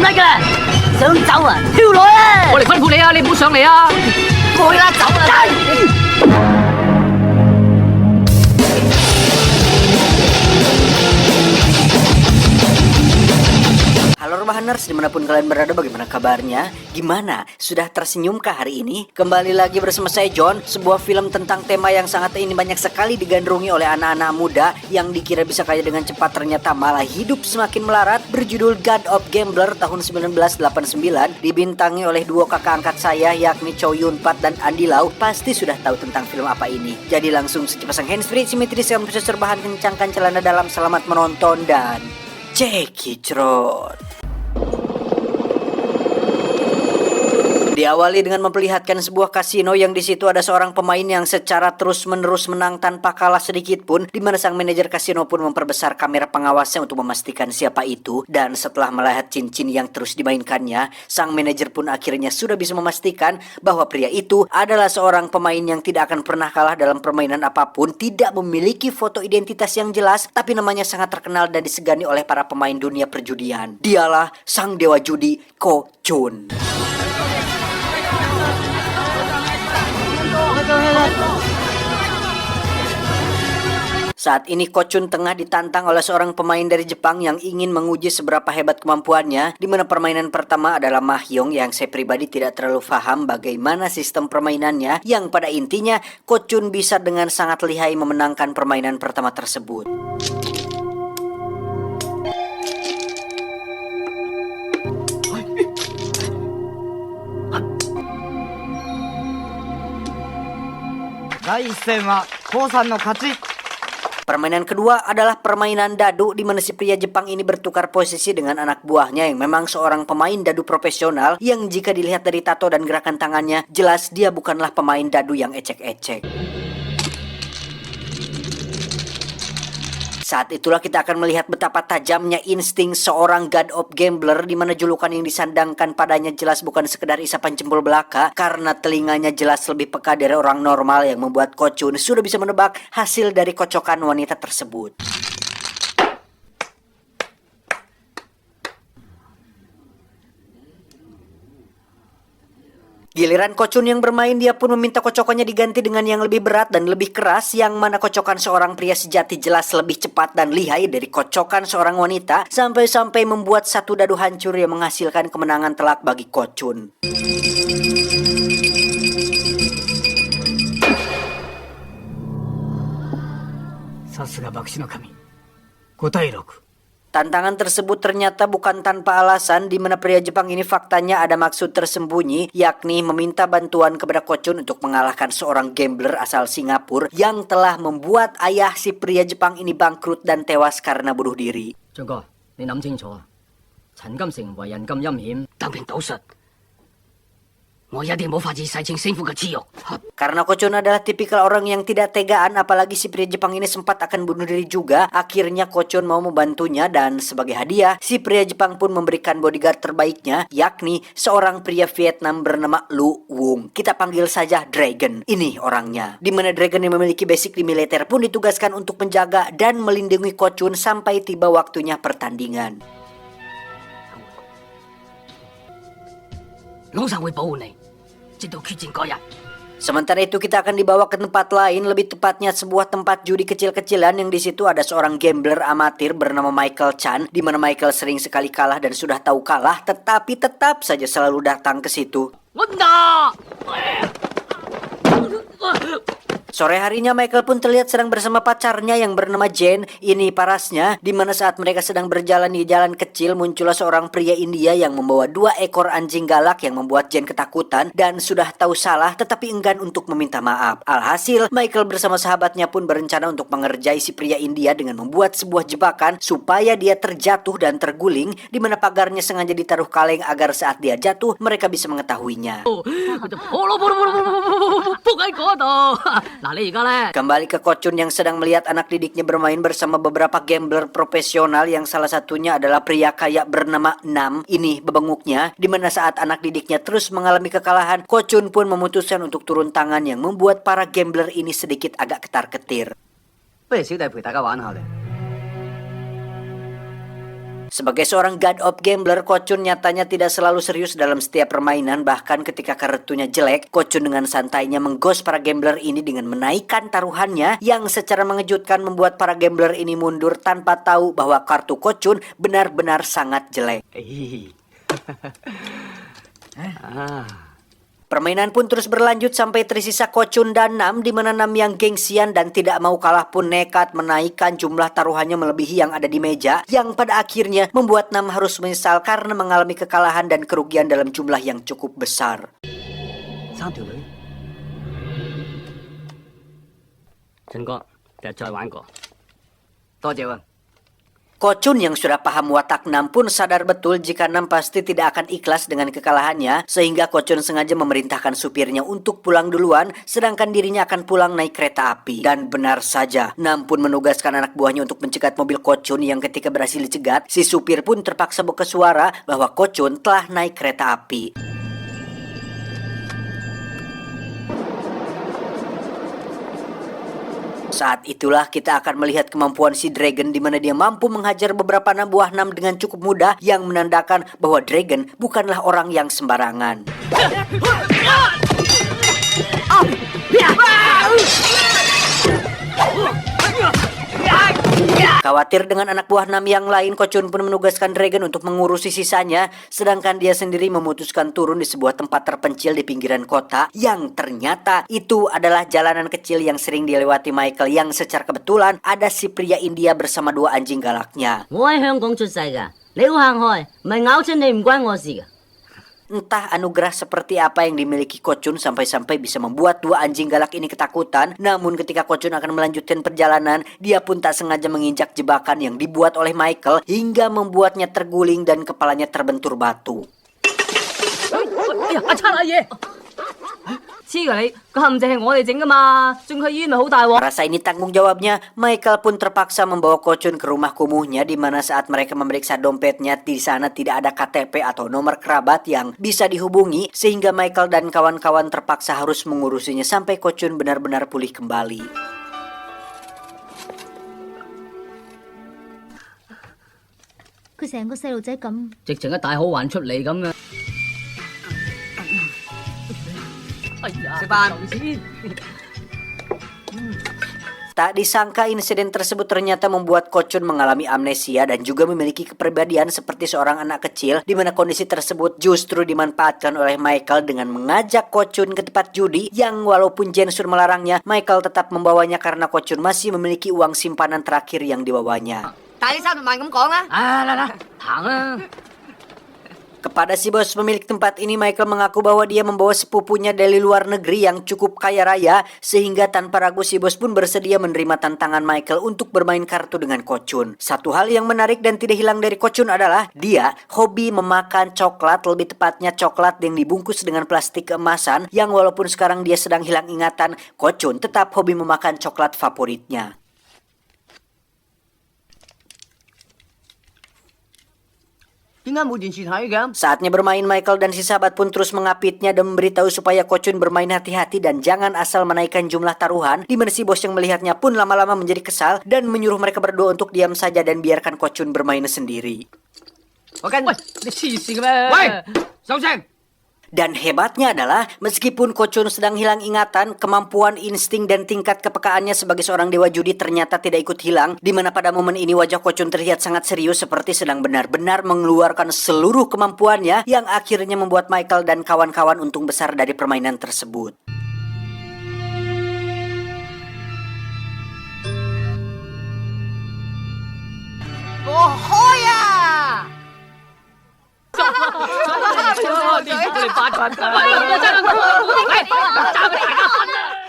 乜嘅？想走啊？跳來啊！我嚟吩咐你啊，你唔好上嚟啊！過去啦，走啦！ Halo Rebahaners, dimanapun kalian berada, bagaimana kabarnya? Gimana? Sudah tersenyumkah hari ini? Kembali lagi bersama saya John, sebuah film tentang tema yang sangat ini banyak sekali digandrungi oleh anak-anak muda yang dikira bisa kaya dengan cepat ternyata malah hidup semakin melarat, berjudul God of Gambler tahun 1989, dibintangi oleh duo kakak angkat saya yakni Chow Yun Fat dan Andy Lau. Pasti sudah tahu tentang film apa ini. Jadi langsung pasang handsfree, simetris yang bisa serbahan, kencangkan celana dalam, selamat menonton dan check it out. Diawali dengan memperlihatkan sebuah kasino yang di situ ada seorang pemain yang secara terus-menerus menang tanpa kalah sedikit pun, di mana sang manajer kasino pun memperbesar kamera pengawasnya untuk memastikan siapa itu. Dan setelah melihat cincin yang terus dimainkannya, sang manajer pun akhirnya sudah bisa memastikan bahwa pria itu adalah seorang pemain yang tidak akan pernah kalah dalam permainan apapun, tidak memiliki foto identitas yang jelas, tapi namanya sangat terkenal dan disegani oleh para pemain dunia perjudian. Dialah sang dewa judi Ko Chun. Saat ini Ko Chun tengah ditantang oleh seorang pemain dari Jepang yang ingin menguji seberapa hebat kemampuannya, di mana permainan pertama adalah Mahjong yang saya pribadi tidak terlalu paham bagaimana sistem permainannya, yang pada intinya Ko Chun bisa dengan sangat lihai memenangkan permainan pertama tersebut. Permainan kedua adalah permainan dadu, di mana si pria Jepang ini bertukar posisi dengan anak buahnya yang memang seorang pemain dadu profesional, yang jika dilihat dari tato dan gerakan tangannya jelas dia bukanlah pemain dadu yang ecek-ecek. Saat itulah kita akan melihat betapa tajamnya insting seorang God of Gambler, di mana julukan yang disandangkan padanya jelas bukan sekedar isapan jempol belaka, karena telinganya jelas lebih peka dari orang normal, yang membuat Ko Chun sudah bisa menebak hasil dari kocokan wanita tersebut. Giliran Ko Chun yang bermain, dia pun meminta kocokannya diganti dengan yang lebih berat dan lebih keras, yang mana kocokan seorang pria sejati jelas lebih cepat dan lihai dari kocokan seorang wanita, sampai-sampai membuat satu dadu hancur yang menghasilkan kemenangan telak bagi Ko Chun. Sasuga Bakushi no Kami. Kotai roku. Tantangan tersebut ternyata bukan tanpa alasan, di mana pria Jepang ini faktanya ada maksud tersembunyi, yakni meminta bantuan kepada Ko Chun untuk mengalahkan seorang gambler asal Singapura yang telah membuat ayah si pria Jepang ini bangkrut dan tewas karena bunuh diri. 俊哥，你諗清楚啊！陳金城為人咁陰險，得名賭術，我一定冇法子洗清勝負嘅恥辱。 Karena Ko Chun adalah tipikal orang yang tidak tegaan, apalagi si pria Jepang ini sempat akan bunuh diri juga. Akhirnya Ko Chun mau membantunya, dan sebagai hadiah si pria Jepang pun memberikan bodyguard terbaiknya, yakni seorang pria Vietnam bernama Lu Wung. Kita panggil saja Dragon. Ini orangnya. Di mana Dragon yang memiliki basic di militer pun ditugaskan untuk menjaga dan melindungi Ko Chun sampai tiba waktunya pertandingan. 老實會保護你，直到決戰嗰日。 Sementara itu kita akan dibawa ke tempat lain, lebih tepatnya sebuah tempat judi kecil-kecilan, yang di situ ada seorang gambler amatir bernama Michael Chan, di mana Michael sering sekali kalah dan sudah tahu kalah, tetapi tetap saja selalu datang ke situ. Sore harinya Michael pun terlihat sedang bersama pacarnya yang bernama Jane. Ini parasnya, di mana saat mereka sedang berjalan di jalan kecil, muncullah seorang pria India yang membawa 2 ekor anjing galak yang membuat Jane ketakutan dan sudah tahu salah tetapi enggan untuk meminta maaf. Alhasil, Michael bersama sahabatnya pun berencana untuk mengerjai si pria India dengan membuat sebuah jebakan supaya dia terjatuh dan terguling, di mana pagarnya sengaja ditaruh kaleng agar saat dia jatuh mereka bisa mengetahuinya. Kembali ke Ko Chun yang sedang melihat anak didiknya bermain bersama beberapa gambler profesional, yang salah satunya adalah pria kaya bernama Nam. Ini bebenguknya, di mana saat anak didiknya terus mengalami kekalahan, Ko Chun pun memutuskan untuk turun tangan, yang membuat para gambler ini sedikit agak ketar-ketir. Sebagai seorang god of gambler, Ko Chun nyatanya tidak selalu serius dalam setiap permainan. Bahkan ketika kartunya jelek, Ko Chun dengan santainya menggos para gambler ini dengan menaikkan taruhannya yang secara mengejutkan membuat para gambler ini mundur tanpa tahu bahwa kartu Ko Chun benar-benar sangat jelek. Permainan pun terus berlanjut sampai tersisa Ko Chun dan Nam, di mana Nam yang gengsian dan tidak mau kalah pun nekat menaikkan jumlah taruhannya melebihi yang ada di meja, yang pada akhirnya membuat Nam harus menyesal karena mengalami kekalahan dan kerugian dalam jumlah yang cukup besar. Ko Chun yang sudah paham watak Nam pun sadar betul jika Nam pasti tidak akan ikhlas dengan kekalahannya, sehingga Ko Chun sengaja memerintahkan supirnya untuk pulang duluan, sedangkan dirinya akan pulang naik kereta api. Dan benar saja, Nam pun menugaskan anak buahnya untuk mencegat mobil Ko Chun yang ketika berhasil dicegat, si supir pun terpaksa buka suara bahwa Ko Chun telah naik kereta api. Saat itulah kita akan melihat kemampuan si Dragon di mana dia mampu menghajar beberapa buah Nam dengan cukup mudah, yang menandakan bahwa Dragon bukanlah orang yang sembarangan. Khawatir dengan anak buah Nam yang lain, Ko Chun pun menugaskan Dragon untuk mengurusi sisanya, sedangkan dia sendiri memutuskan turun di sebuah tempat terpencil di pinggiran kota, yang ternyata itu adalah jalanan kecil yang sering dilewati Michael, yang secara kebetulan ada si pria India bersama dua anjing galaknya. Entah anugerah seperti apa yang dimiliki Ko Chun sampai-sampai bisa membuat dua anjing galak ini ketakutan. Namun ketika Ko Chun akan melanjutkan perjalanan, dia pun tak sengaja menginjak jebakan yang dibuat oleh Michael hingga membuatnya terguling dan kepalanya terbentur batu. Merasa ini tanggung jawabnya, Michael pun terpaksa membawa Ko Chun ke rumah kumuhnya, di mana saat mereka memeriksa dompetnya, di sana tidak ada KTP atau nomor kerabat yang bisa dihubungi, sehingga Michael dan kawan-kawan terpaksa harus mengurusinya sampai Ko Chun benar-benar pulih kembali. Tak disangka insiden tersebut ternyata membuat Ko Chun mengalami amnesia dan juga memiliki kepribadian seperti seorang anak kecil, di mana kondisi tersebut justru dimanfaatkan oleh Michael dengan mengajak Ko Chun ke tempat judi yang walaupun Jensur melarangnya, Michael tetap membawanya karena Ko Chun masih memiliki uang simpanan terakhir yang dibawanya. Kepada si bos pemilik tempat ini, Michael mengaku bahwa dia membawa sepupunya dari luar negeri yang cukup kaya raya, sehingga tanpa ragu si bos pun bersedia menerima tantangan Michael untuk bermain kartu dengan Ko Chun. Satu hal yang menarik dan tidak hilang dari Ko Chun adalah dia hobi memakan coklat, lebih tepatnya coklat yang dibungkus dengan plastik keemasan, yang walaupun sekarang dia sedang hilang ingatan, Ko Chun tetap hobi memakan coklat favoritnya. Saatnya bermain, Michael dan si sahabat pun terus mengapitnya dan memberitahu supaya Ko Chun bermain hati-hati dan jangan asal menaikkan jumlah taruhan, di mana si bos yang melihatnya pun lama-lama menjadi kesal dan menyuruh mereka berdua untuk diam saja dan biarkan Ko Chun bermain sendiri. Dan hebatnya adalah, meskipun Ko Chun sedang hilang ingatan, kemampuan, insting, dan tingkat kepekaannya sebagai seorang dewa judi ternyata tidak ikut hilang, di mana pada momen ini wajah Ko Chun terlihat sangat serius seperti sedang benar-benar mengeluarkan seluruh kemampuannya, yang akhirnya membuat Michael dan kawan-kawan untung besar dari permainan tersebut.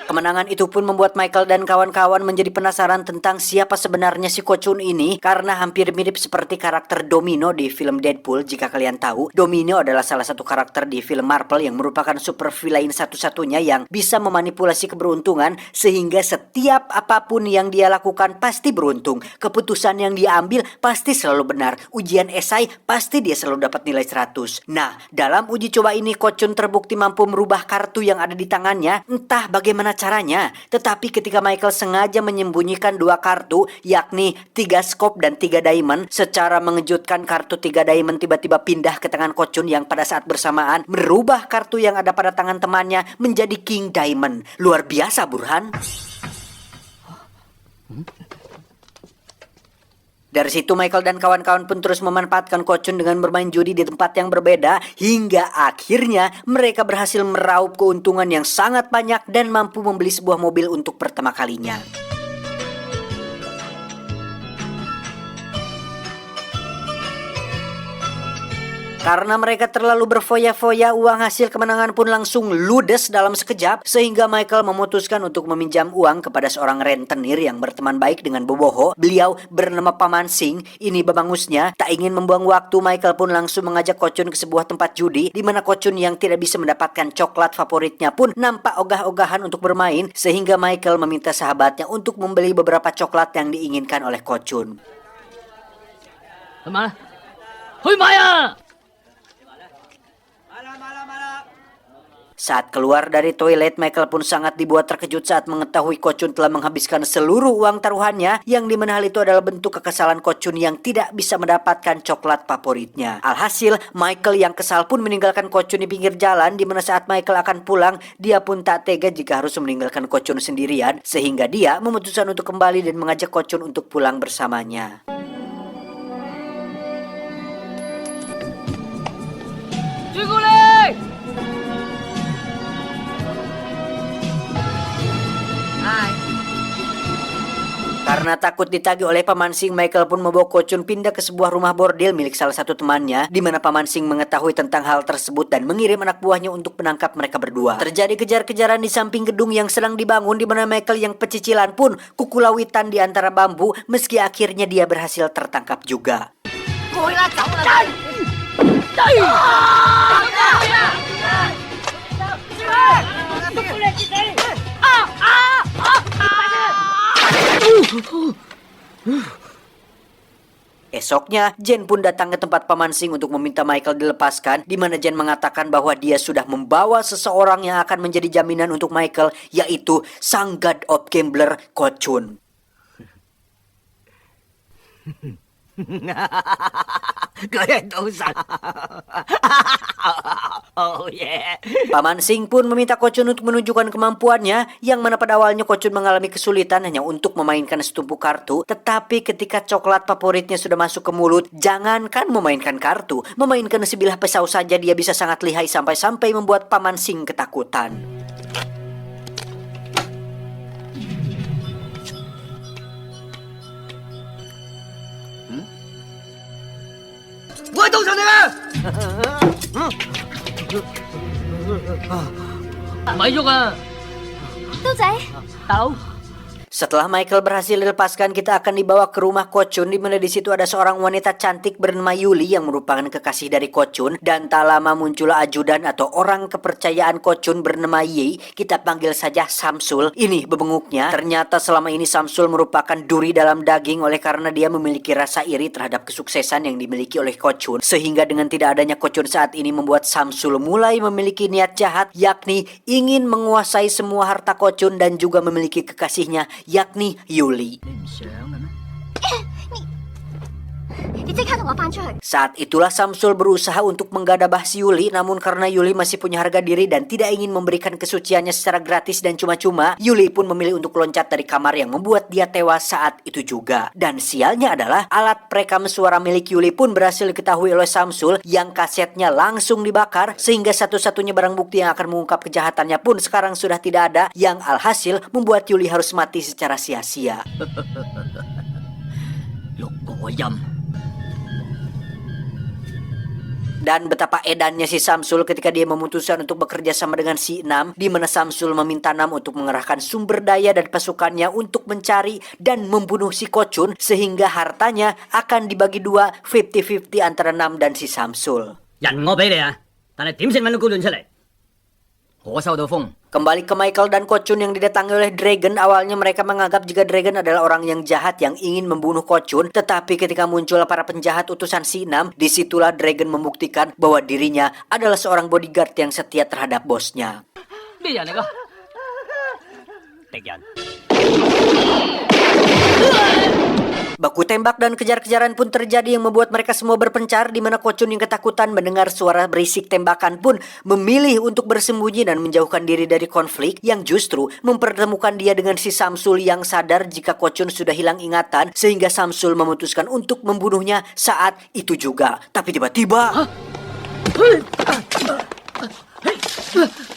Kemenangan itu pun membuat Michael dan kawan-kawan menjadi penasaran tentang siapa sebenarnya si Ko Chun ini, karena hampir mirip seperti karakter Domino di film Deadpool. Jika kalian tahu, Domino adalah salah satu karakter di film Marvel yang merupakan super villain satu-satunya yang bisa memanipulasi keberuntungan, sehingga setiap apapun yang dia lakukan pasti beruntung. Keputusan yang dia ambil pasti selalu benar. Ujian esai pasti dia selalu dapat nilai 100. Nah, dalam uji coba ini Ko Chun terbukti mampu merubah kartu yang ada di tangannya. Entah bagaimana caranya. Tetapi ketika Michael sengaja menyembunyikan 2 kartu, yakni 3 skop dan 3 diamond, secara mengejutkan kartu 3 diamond tiba-tiba pindah ke tangan Ko-chun yang pada saat bersamaan merubah kartu yang ada pada tangan temannya menjadi King Diamond. Luar biasa, Burhan. Dari situ Michael dan kawan-kawan pun terus memanfaatkan Ko-chun dengan bermain judi di tempat yang berbeda hingga akhirnya mereka berhasil meraup keuntungan yang sangat banyak dan mampu membeli sebuah mobil untuk pertama kalinya. Karena mereka terlalu berfoya-foya, uang hasil kemenangan pun langsung ludes dalam sekejap, sehingga Michael memutuskan untuk meminjam uang kepada seorang rentenir yang berteman baik dengan Boboho. Beliau bernama Paman Sing. Ini babangusnya. Tak ingin membuang waktu, Michael pun langsung mengajak Ko-chun ke sebuah tempat judi, di mana Ko-chun yang tidak bisa mendapatkan coklat favoritnya pun nampak ogah-ogahan untuk bermain, sehingga Michael meminta sahabatnya untuk membeli beberapa coklat yang diinginkan oleh Ko-chun. Mana? Hui Maya! Saat keluar dari toilet, Michael pun sangat dibuat terkejut saat mengetahui Ko-chun telah menghabiskan seluruh uang taruhannya, yang dimana hal itu adalah bentuk kekesalan Ko-chun yang tidak bisa mendapatkan coklat favoritnya. Alhasil, Michael yang kesal pun meninggalkan Ko-chun di pinggir jalan, dimana saat Michael akan pulang, dia pun tak tega jika harus meninggalkan Ko-chun sendirian, sehingga dia memutuskan untuk kembali dan mengajak Ko-chun untuk pulang bersamanya. Karena takut ditagih oleh Paman Sing, Michael pun membawa Ko-chun pindah ke sebuah rumah bordil milik salah satu temannya, di mana Paman Sing mengetahui tentang hal tersebut dan mengirim anak buahnya untuk menangkap mereka berdua. Terjadi kejar-kejaran di samping gedung yang sedang dibangun, di mana Michael yang pecicilan pun kukulawitan di antara bambu, meski akhirnya dia berhasil tertangkap juga. Esoknya, Jen pun datang ke tempat Paman Sing untuk meminta Michael dilepaskan, di mana Jen mengatakan bahwa dia sudah membawa seseorang yang akan menjadi jaminan untuk Michael, yaitu sang God of Gambler, Ko-chun. Oh yeah. Paman Sing pun meminta Ko-chun untuk menunjukkan kemampuannya, yang mana pada awalnya Ko-chun mengalami kesulitan hanya untuk memainkan setumpuk kartu, tetapi ketika coklat favoritnya sudah masuk ke mulut, jangankan memainkan kartu, memainkan sebilah pisau saja dia bisa sangat lihai sampai-sampai membuat Paman Sing ketakutan. Setelah Michael berhasil dilepaskan, kita akan dibawa ke rumah Ko-chun, di mana di situ ada seorang wanita cantik bernama Yuli yang merupakan kekasih dari Ko-chun, dan tak lama muncullah ajudan atau orang kepercayaan Ko-chun bernama Yi, kita panggil saja Samsul. Ini bebenguknya. Ternyata selama ini Samsul merupakan duri dalam daging, oleh karena dia memiliki rasa iri terhadap kesuksesan yang dimiliki oleh Ko-chun, sehingga dengan tidak adanya Ko-chun saat ini membuat Samsul mulai memiliki niat jahat, yakni ingin menguasai semua harta Ko-chun dan juga memiliki kekasihnya, yakni Yuli. Saat itulah Samsul berusaha untuk menggadabah si Yuli, namun karena Yuli masih punya harga diri dan tidak ingin memberikan kesuciannya secara gratis dan cuma-cuma, Yuli pun memilih untuk loncat dari kamar yang membuat dia tewas saat itu juga. Dan sialnya adalah alat perekam suara milik Yuli pun berhasil diketahui oleh Samsul, yang kasetnya langsung dibakar, sehingga satu-satunya barang bukti yang akan mengungkap kejahatannya pun sekarang sudah tidak ada, yang alhasil membuat Yuli harus mati secara sia-sia. Dan betapa edannya si Samsul ketika dia memutuskan untuk bekerja sama dengan si Nam, di mana Samsul meminta Nam untuk mengerahkan sumber daya dan pasukannya untuk mencari dan membunuh si Ko-chun, sehingga hartanya akan dibagi dua 50-50 antara Nam dan si Samsul. Kembali ke Michael dan Ko-chun yang didatangi oleh Dragon. Awalnya mereka menganggap jika Dragon adalah orang yang jahat yang ingin membunuh Ko-chun, tetapi ketika muncul para penjahat utusan si Nam, disitulah Dragon membuktikan bahwa dirinya adalah seorang bodyguard yang setia terhadap bosnya. 敵人。 Baku tembak dan kejar-kejaran pun terjadi yang membuat mereka semua berpencar, di mana Ko Chun yang ketakutan mendengar suara berisik tembakan pun memilih untuk bersembunyi dan menjauhkan diri dari konflik yang justru mempertemukan dia dengan si Samsul yang sadar jika Ko Chun sudah hilang ingatan, sehingga Samsul memutuskan untuk membunuhnya saat itu juga. Tapi tiba-tiba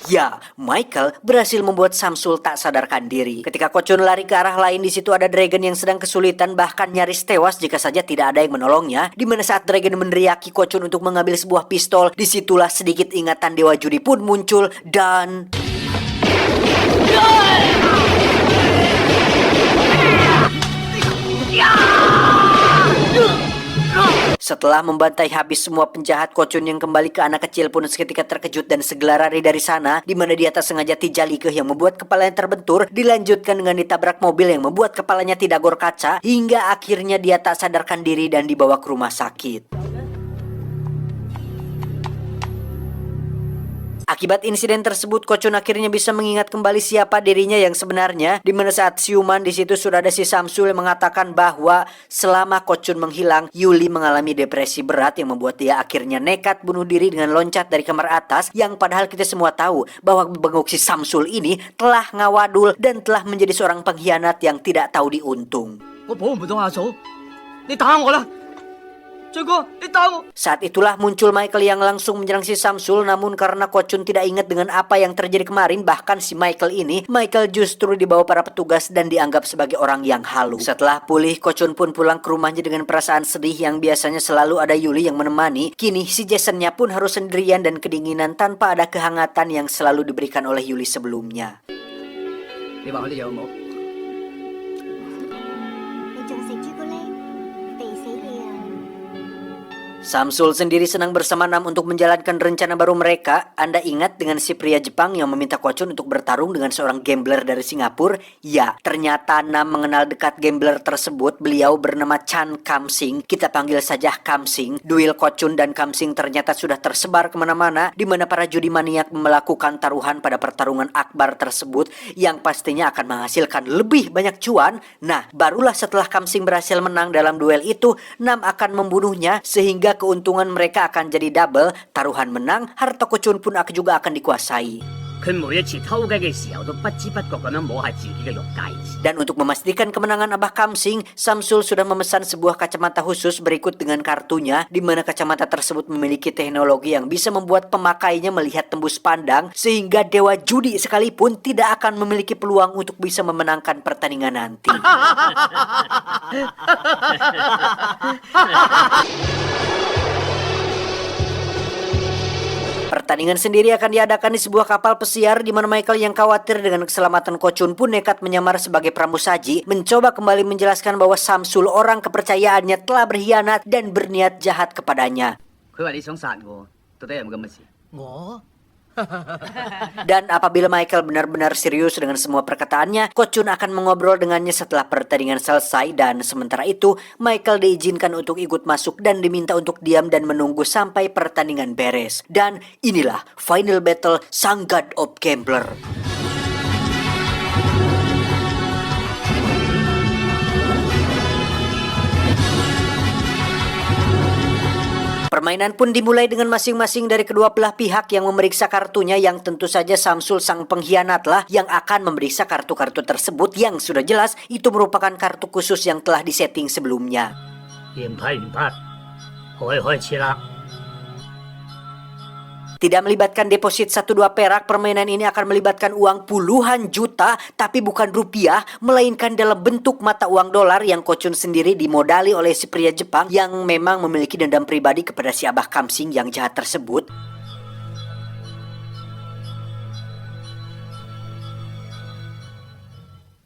ya, Michael berhasil membuat Samsul tak sadarkan diri. Ketika Ko Chun lari ke arah lain, di situ ada Dragon yang sedang kesulitan, bahkan nyaris tewas jika saja tidak ada yang menolongnya. Di mana saat Dragon meneriaki Ko Chun untuk mengambil sebuah pistol, disitulah sedikit ingatan Dewa Judi pun muncul dan setelah membantai habis semua penjahat, Ko Chun yang kembali ke anak kecil pun seketika terkejut dan segera lari dari sana, di mana dia tak sengaja tijalikeh yang membuat kepalanya terbentur, dilanjutkan dengan ditabrak mobil yang membuat kepalanya tidak gor kaca, hingga akhirnya dia tak sadarkan diri dan dibawa ke rumah sakit. Akibat insiden tersebut, Ko Chun akhirnya bisa mengingat kembali siapa dirinya yang sebenarnya, di mana saat siuman di situ sudah ada si Samsul yang mengatakan bahwa selama Ko Chun menghilang, Yuli mengalami depresi berat yang membuat dia akhirnya nekat bunuh diri dengan loncat dari kamar atas, yang padahal kita semua tahu bahwa bengok si Samsul ini telah ngawadul dan telah menjadi seorang pengkhianat yang tidak tahu diuntung. 我保唔到阿嫂，你打我啦！俊哥，你打我！ Saat itulah muncul Michael yang langsung menyerang si Samsul, namun karena Ko Chun tidak ingat dengan apa yang terjadi kemarin, bahkan si Michael justru dibawa para petugas dan dianggap sebagai orang yang halu. Setelah pulih, Ko Chun pun pulang ke rumahnya dengan perasaan sedih yang biasanya selalu ada Yuli yang menemani. Kini si Jasonnya pun harus sendirian dan kedinginan tanpa ada kehangatan yang selalu diberikan oleh Yuli sebelumnya. 你話我啲有冇？ 你仲食朱古力？肥死你啊！ Samsul sendiri senang bersama Nam untuk menjalankan rencana baru mereka. Anda ingat dengan si pria Jepang yang meminta Ko Chun untuk bertarung dengan seorang gambler dari Singapura? Ya, ternyata Nam mengenal dekat gambler tersebut. Beliau bernama Chan Kam Sing. Kita panggil saja Kam Sing. Duel Ko Chun dan Kam Sing ternyata sudah tersebar kemana-mana, di mana para judi maniak melakukan taruhan pada pertarungan akbar tersebut yang pastinya akan menghasilkan lebih banyak cuan. Nah, barulah setelah Kam Sing berhasil menang dalam duel itu, Nam akan membunuhnya sehingga keuntungan mereka akan jadi double. Taruhan menang, harta Ko Chun pun juga akan dikuasai. 佢每一次偷雞嘅時候都不知不覺咁樣摸下自己嘅玉戒指。 Dan untuk memastikan kemenangan Abah Kam Sing, Samsul sudah memesan sebuah kacamata khusus berikut dengan kartunya, di mana kacamata tersebut memiliki teknologi yang bisa membuat pemakainya melihat tembus pandang, sehingga dewa judi sekalipun tidak akan memiliki peluang untuk bisa memenangkan pertandingan nanti. Pertandingan sendiri akan diadakan di sebuah kapal pesiar, di mana Michael yang khawatir dengan keselamatan Ko Chun pun nekat menyamar sebagai pramusaji, mencoba kembali menjelaskan bahwa Samsul orang kepercayaannya telah berkhianat dan berniat jahat kepadanya. 佢話你想殺我，到底有冇咁嘅事？ 我 Dan apabila Michael benar-benar serius dengan semua perkataannya, Ko Chun akan mengobrol dengannya setelah pertandingan selesai, dan sementara itu Michael diizinkan untuk ikut masuk dan diminta untuk diam dan menunggu sampai pertandingan beres. Dan inilah final battle sang God of Gambler. Permainan pun dimulai dengan masing-masing dari kedua belah pihak yang memeriksa kartunya, yang tentu saja Samsul sang pengkhianatlah yang akan memeriksa kartu-kartu tersebut yang sudah jelas itu merupakan kartu khusus yang telah disetting sebelumnya. 驗牌完畢，開始啦！ Tidak melibatkan deposit 1-2 perak, permainan ini akan melibatkan uang puluhan juta, tapi bukan rupiah, melainkan dalam bentuk mata uang dolar yang Ko Chun sendiri dimodali oleh si pria Jepang yang memang memiliki dendam pribadi kepada si Abah Kam Sing yang jahat tersebut.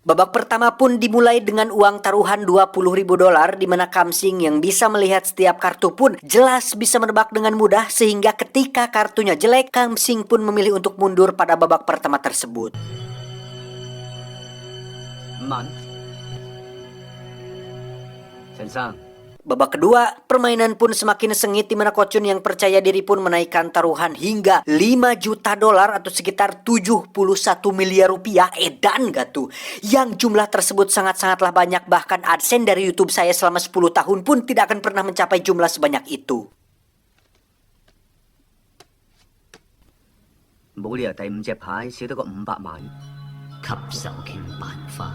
Babak pertama pun dimulai dengan uang taruhan 20.000 dolar, di mana Kam Sing yang bisa melihat setiap kartu pun jelas bisa menebak dengan mudah, sehingga ketika kartunya jelek, Kam Sing pun memilih untuk mundur pada babak pertama tersebut. 5萬，陳生。Babak kedua, permainan pun semakin sengit di mana Ko Chun yang percaya diri pun menaikkan taruhan hingga 5 juta dolar atau sekitar 71 miliar rupiah. Edan gak tuh? Yang jumlah tersebut sangat-sangatlah banyak, bahkan AdSense dari YouTube saya selama 10 tahun pun tidak akan pernah mencapai jumlah sebanyak itu. 冇理由第5隻牌少得個500萬。吸手傾辦法。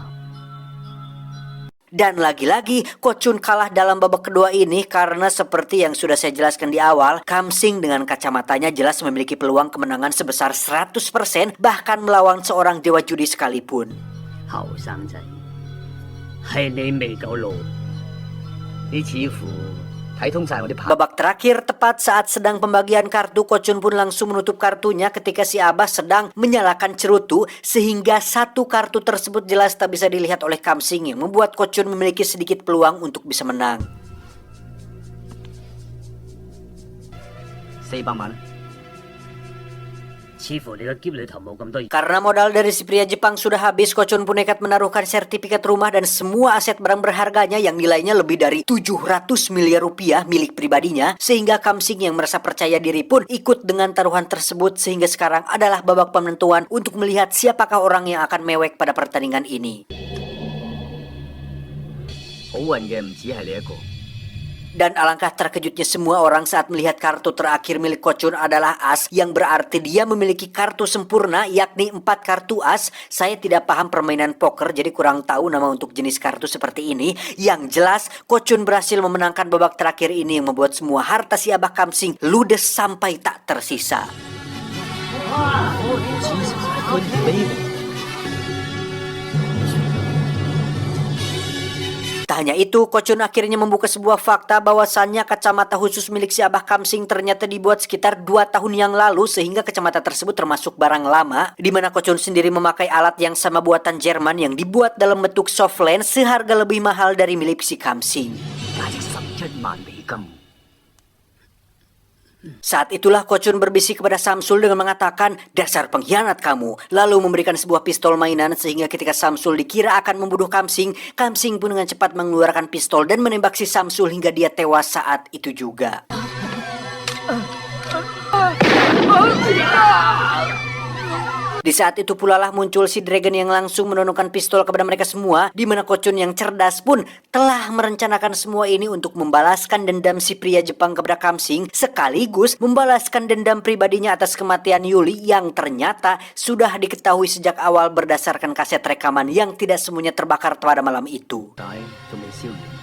Dan lagi-lagi Ko Chun kalah dalam babak kedua ini karena seperti yang sudah saya jelaskan di awal, Kam Sing dengan kacamatanya jelas memiliki peluang kemenangan sebesar 100% bahkan melawan seorang dewa judi sekalipun. 後生仔，係你未夠老。你似乎睇通晒我啲牌。 Babak terakhir tepat saat sedang pembagian kartu, Ko Chun pun langsung menutup kartunya ketika si Abah sedang menyalakan cerutu sehingga satu kartu tersebut jelas tak bisa dilihat oleh Kam Sing yang membuat Ko Chun memiliki sedikit peluang untuk bisa menang. 400萬。 似乎你個篋裏頭冇咁多。 Karena modal dari si pria Jepang sudah habis, Ko Chun pun nekat menaruhkan sertifikat rumah dan semua aset barang berharganya yang nilainya lebih dari 700 miliar rupiah milik pribadinya, sehingga Kam Sing yang merasa percaya diri pun ikut dengan taruhan tersebut, sehingga sekarang adalah babak penentuan untuk melihat siapakah orang yang akan mewek pada pertandingan ini. 好運嘅唔止係你一個。 Dan alangkah terkejutnya semua orang saat melihat kartu terakhir milik Ko Chun adalah as, yang berarti dia memiliki kartu sempurna, yakni 4 kartu as. Saya tidak paham permainan poker, jadi kurang tahu nama untuk jenis kartu seperti ini. Yang jelas, Ko Chun berhasil memenangkan babak terakhir ini yang membuat semua harta si Abah Kam Sing ludes sampai tak tersisa. Tak hanya itu, Ko Chun akhirnya membuka sebuah fakta bahwasannya kacamata khusus milik si Abah Kam Sing ternyata dibuat sekitar 2 tahun yang lalu, sehingga kacamata tersebut termasuk barang lama, di mana Ko Chun sendiri memakai alat yang sama buatan Jerman yang dibuat dalam bentuk soft lens seharga lebih mahal dari milik si Kam Sing. 價值11萬美金。 Saat itulah Ko Chun berbisik kepada Samsul dengan mengatakan, "Dasar pengkhianat kamu," lalu memberikan sebuah pistol mainan sehingga ketika Samsul dikira akan membunuh Kam Sing pun dengan cepat mengeluarkan pistol dan menembak si Samsul hingga dia tewas saat itu juga. Di saat itu pula lah muncul si Dragon yang langsung menodongkan pistol kepada mereka semua, di mana Ko Chun yang cerdas pun telah merencanakan semua ini untuk membalaskan dendam si pria Jepang kepada Kam Sing, sekaligus membalaskan dendam pribadinya atas kematian Yuli yang ternyata sudah diketahui sejak awal berdasarkan kaset rekaman yang tidak semuanya terbakar pada malam itu. 但係仲未燒完。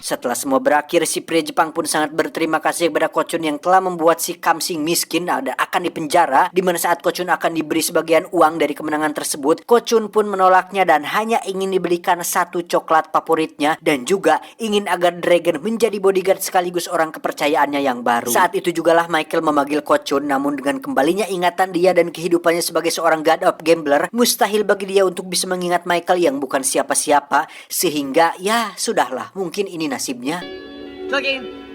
Setelah semua berakhir, si pria Jepang pun sangat berterima kasih kepada Ko Chun yang telah membuat si Kam Sing miskin dan akan dipenjara, di mana saat Ko Chun akan diberi sebagian uang dari kemenangan tersebut, Ko Chun pun menolaknya dan hanya ingin dibelikan satu coklat favoritnya dan juga ingin agar Dragon menjadi bodyguard sekaligus orang kepercayaannya yang baru. Saat itu jugalah Michael memanggil Ko Chun, namun dengan kembalinya ingatan dia dan kehidupannya sebagai seorang god of gambler, mustahil bagi dia untuk bisa mengingat Michael yang bukan siapa-siapa, sehingga ya sudahlah, mungkin ini nasibnya. 再見。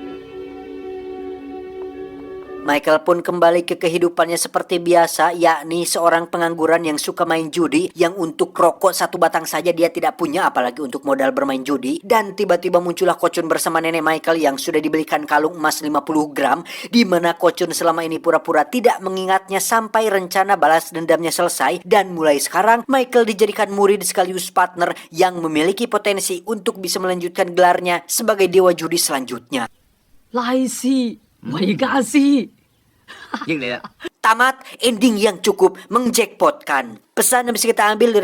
Michael pun kembali ke kehidupannya seperti biasa, yakni seorang pengangguran yang suka main judi, yang untuk rokok satu batang saja dia tidak punya, apalagi untuk modal bermain judi. Dan tiba-tiba muncullah Ko Chun bersama nenek Michael yang sudah dibelikan kalung emas 50 gram, di mana Ko Chun selama ini pura-pura tidak mengingatnya sampai rencana balas dendamnya selesai. Dan mulai sekarang Michael dijadikan murid sekaligus partner yang memiliki potensi untuk bisa melanjutkan gelarnya sebagai dewa judi selanjutnya. 拉斯維加斯。 益你啦。 Tamat, ending yang cukup menjackpotkan. Pesan yang bisa kita ambil dari